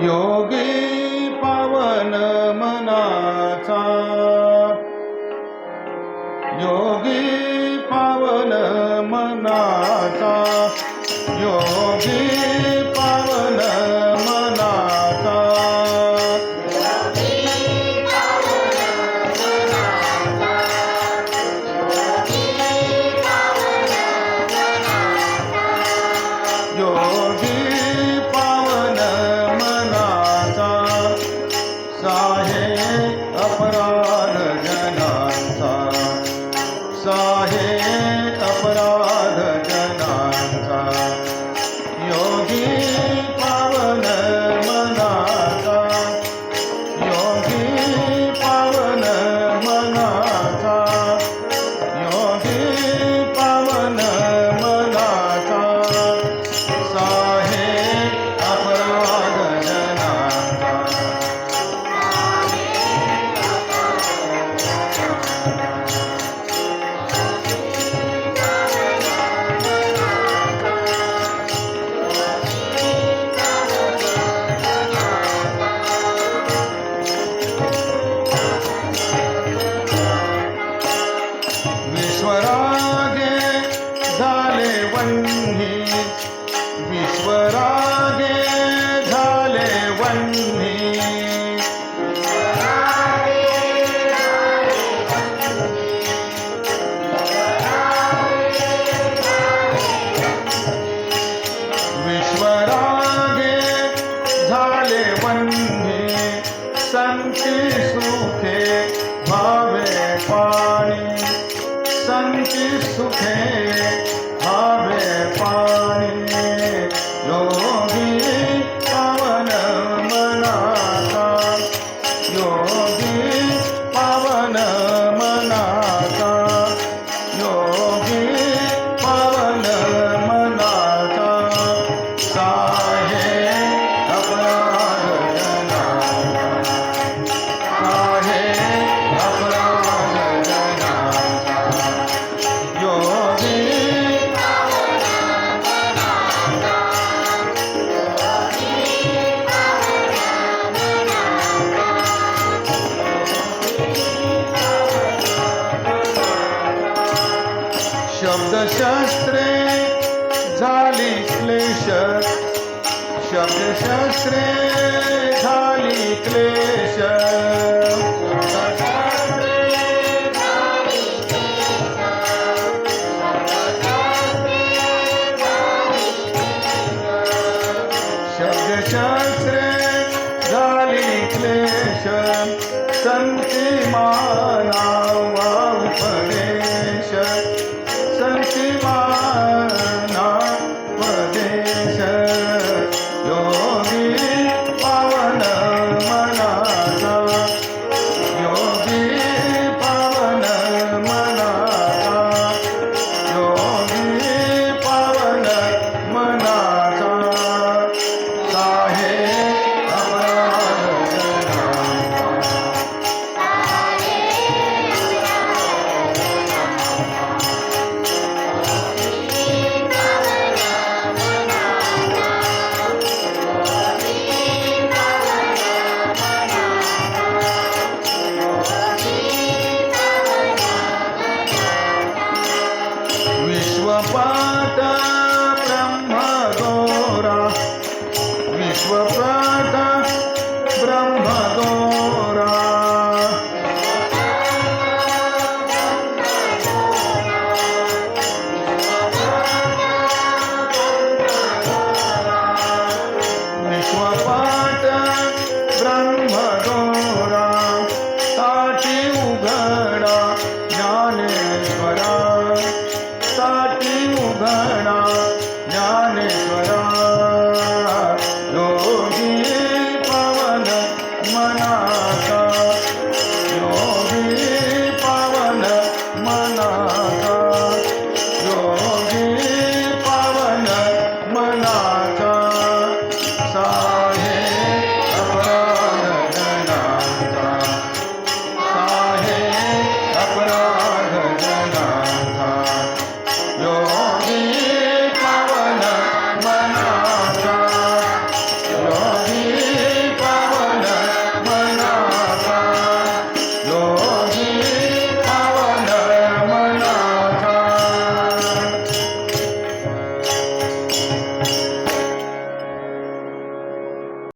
योगी पावन मनाचा, योगी पावन मनाचा, योगी पावन मनाचा, योगी पावन मनाचा, साहे अपराध जनांचा, साहे अपराध जनांचा, योगी पावन मनाचा, योगी पावन मनाचा, योगी पावन मनाचा, साहे अपराध जनांचा, विश्वरागे झाले वन्ही, विश्वरागे झाले वन्ही, विश्वरागे झाले वन्ही, संती सुखे भावे पाणी, संती सुखे भावे पाणी, योगी पावन मनाचा, योगी पावन मनाचा, योगी पावन मनाचा, साहे अपराध जनांचा, साहे अपराध जनांचा, योगी शब्दशास्त्रे झाली क्लेश, शब्दशास्त्रे झाली क्लेश, शब्दशास्त्रे झाली क्लेश, संती माना उपदेश, संती माना उपदेश, योगी पावन मनाचा, योगी पावन मनाचा, योगी पावन मनाचा, साहे अपराध जनांचा, विश्वपात ब्रह्मगोरा, विश्वपात